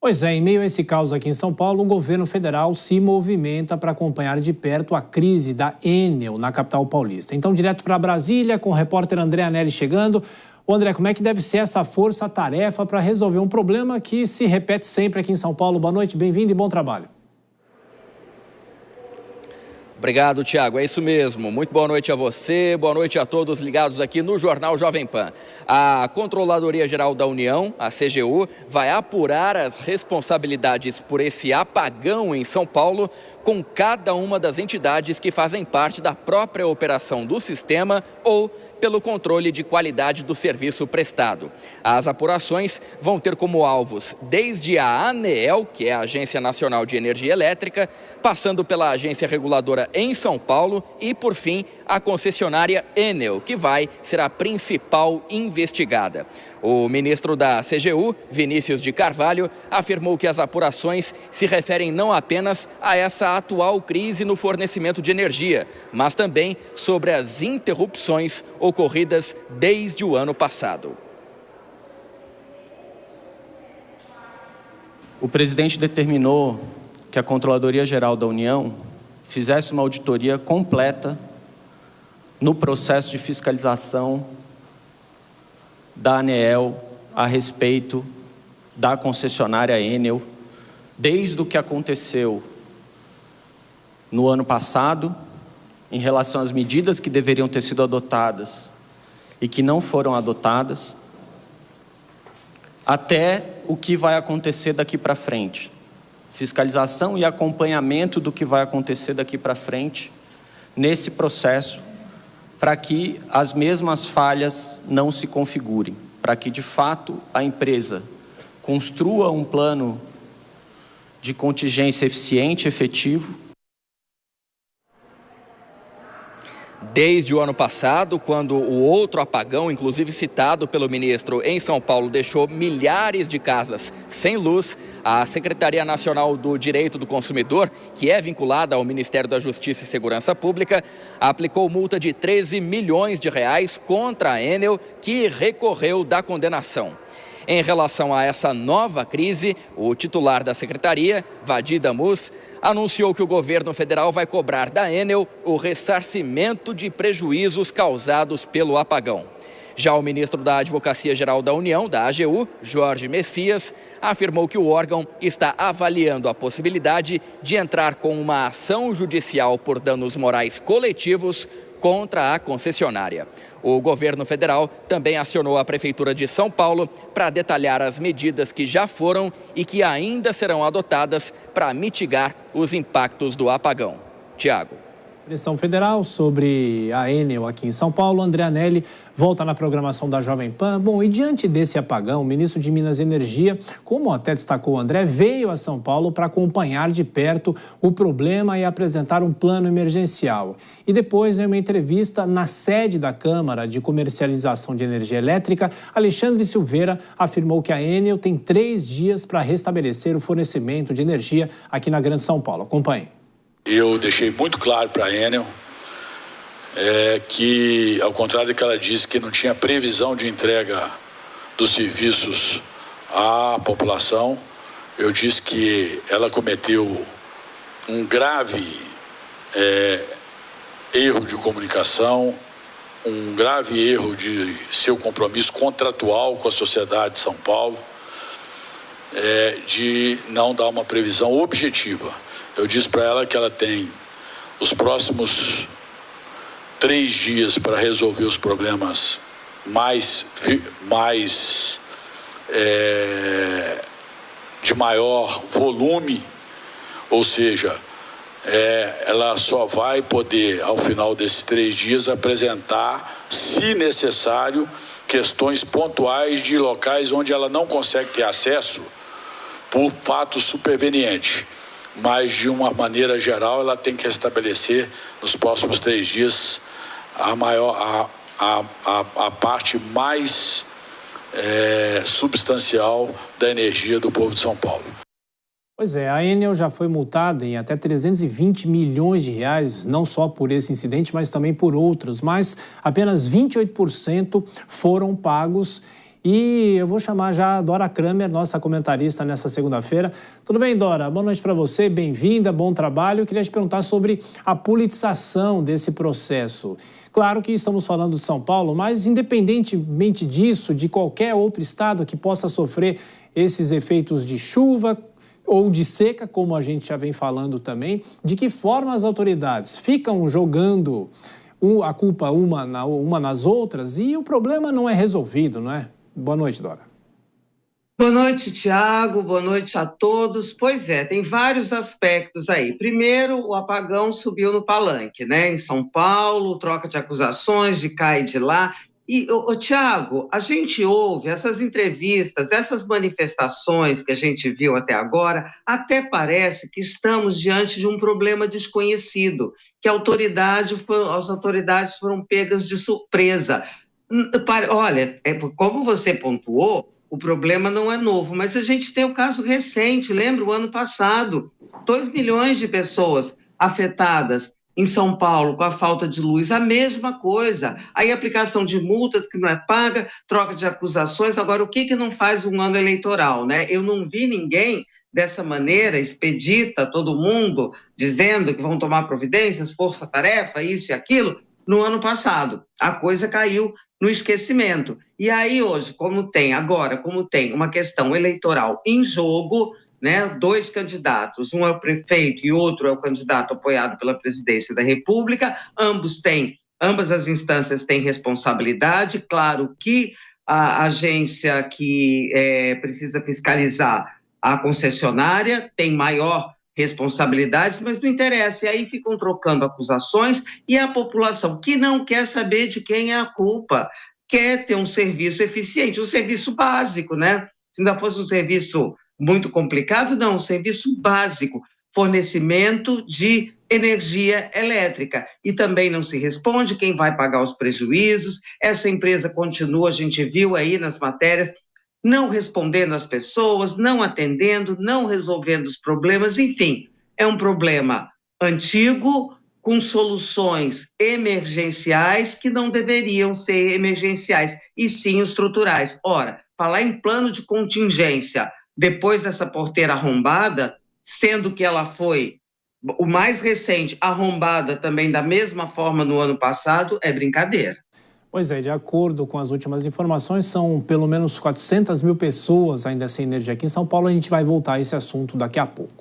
Pois é, em meio a esse caos aqui em São Paulo, o governo federal se movimenta para acompanhar de perto a crise da Enel na capital paulista. Então, direto para Brasília, com o repórter André Anelli chegando. Ô André, como é que deve ser essa força-tarefa para resolver um problema que se repete sempre aqui em São Paulo? Boa noite, bem-vindo e bom trabalho. Obrigado, Tiago. É isso mesmo. Muito boa noite a você, boa noite a todos ligados aqui no Jornal Jovem Pan. A Controladoria Geral da União, a CGU, vai apurar as responsabilidades por esse apagão em São Paulo com cada uma das entidades que fazem parte da própria operação do sistema ou pelo controle de qualidade do serviço prestado. As apurações vão ter como alvos desde a ANEEL, que é a Agência Nacional de Energia Elétrica, passando pela agência reguladora em São Paulo e, por fim, a concessionária Enel, que vai ser a principal investigada. O ministro da CGU, Vinícius de Carvalho, afirmou que as apurações se referem não apenas a essa atual crise no fornecimento de energia, mas também sobre as interrupções ocorridas desde o ano passado. O presidente determinou que a Controladoria Geral da União fizesse uma auditoria completa no processo de fiscalização da ANEEL a respeito da concessionária Enel, desde o que aconteceu no ano passado, em relação às medidas que deveriam ter sido adotadas e que não foram adotadas, até o que vai acontecer daqui para frente. Fiscalização e acompanhamento do que vai acontecer daqui para frente nesse processo, para que as mesmas falhas não se configurem, para que, de fato, a empresa construa um plano de contingência eficiente e efetivo. Desde o ano passado, quando o outro apagão, inclusive citado pelo ministro em São Paulo, deixou milhares de casas sem luz, a Secretaria Nacional do Direito do Consumidor, que é vinculada ao Ministério da Justiça e Segurança Pública, aplicou multa de 13 milhões de reais contra a Enel, que recorreu da condenação. Em relação a essa nova crise, o titular da secretaria, Vadi Damus, anunciou que o governo federal vai cobrar da Enel o ressarcimento de prejuízos causados pelo apagão. Já o ministro da Advocacia Geral da União, da AGU, Jorge Messias, afirmou que o órgão está avaliando a possibilidade de entrar com uma ação judicial por danos morais coletivos contra a concessionária. O governo federal também acionou a Prefeitura de São Paulo para detalhar as medidas que já foram e que ainda serão adotadas para mitigar os impactos do apagão. Tiago. Direção Federal sobre a Enel aqui em São Paulo, André Anelli volta na programação da Jovem Pan. Bom, e diante desse apagão, o ministro de Minas e Energia, como até destacou o André, veio a São Paulo para acompanhar de perto o problema e apresentar um plano emergencial. E depois, em uma entrevista na sede da Câmara de Comercialização de Energia Elétrica, Alexandre Silveira afirmou que a Enel tem 3 dias para restabelecer o fornecimento de energia aqui na Grande São Paulo. Acompanhe. Eu deixei muito claro para a Enel que, ao contrário do que ela disse, que não tinha previsão de entrega dos serviços à população, eu disse que ela cometeu um grave erro de comunicação, um grave erro de seu compromisso contratual com a sociedade de São Paulo, de não dar uma previsão objetiva. Eu disse para ela que ela tem os próximos 3 dias para resolver os problemas de maior volume, ou seja, ela só vai poder, ao final desses 3 dias, apresentar, se necessário, questões pontuais de locais onde ela não consegue ter acesso por fato superveniente. Mas, de uma maneira geral, ela tem que restabelecer nos próximos 3 dias a parte mais substancial da energia do povo de São Paulo. Pois é, a Enel já foi multada em até 320 milhões de reais, não só por esse incidente, mas também por outros. Mas apenas 28% foram pagos. E eu vou chamar já a Dora Kramer, nossa comentarista nessa segunda-feira. Tudo bem, Dora? Boa noite para você, bem-vinda, bom trabalho. Eu queria te perguntar sobre a politização desse processo. Claro que estamos falando de São Paulo, mas independentemente disso, de qualquer outro estado que possa sofrer esses efeitos de chuva ou de seca, como a gente já vem falando também, de que forma as autoridades ficam jogando a culpa uma nas outras e o problema não é resolvido, não é? Boa noite, Dora. Boa noite, Tiago. Boa noite a todos. Pois é, tem vários aspectos aí. Primeiro, o apagão subiu no palanque, né? Em São Paulo, troca de acusações de cá e de lá. E, Tiago, a gente ouve essas entrevistas, essas manifestações que a gente viu até agora, até parece que estamos diante de um problema desconhecido, que as autoridades foram pegas de surpresa. Olha, como você pontuou, o problema não é novo, mas a gente tem o caso recente, lembra? O ano passado, 2 milhões de pessoas afetadas em São Paulo com a falta de luz, a mesma coisa. Aí aplicação de multas que não é paga, troca de acusações. Agora, o que não faz um ano eleitoral, né? Eu não vi ninguém dessa maneira, expedita todo mundo, dizendo que vão tomar providências, força-tarefa, isso e aquilo, no ano passado. A coisa caiu no esquecimento. E aí hoje, como tem uma questão eleitoral em jogo, né, 2 candidatos, um é o prefeito e outro é o candidato apoiado pela presidência da República, ambas as instâncias têm responsabilidade, claro que a agência que precisa fiscalizar a concessionária tem maior responsabilidades, mas não interessa, e aí ficam trocando acusações, e a população que não quer saber de quem é a culpa, quer ter um serviço eficiente, um serviço básico, né? Se ainda fosse um serviço muito complicado, não, um serviço básico, fornecimento de energia elétrica, e também não se responde quem vai pagar os prejuízos, essa empresa continua, a gente viu aí nas matérias, não respondendo às pessoas, não atendendo, não resolvendo os problemas, enfim, é um problema antigo, com soluções emergenciais que não deveriam ser emergenciais, e sim estruturais. Ora, falar em plano de contingência, depois dessa porteira arrombada, sendo que ela foi, o mais recente, arrombada também da mesma forma no ano passado, é brincadeira. Pois é, de acordo com as últimas informações, são pelo menos 400 mil pessoas ainda sem energia aqui em São Paulo. A gente vai voltar a esse assunto daqui a pouco.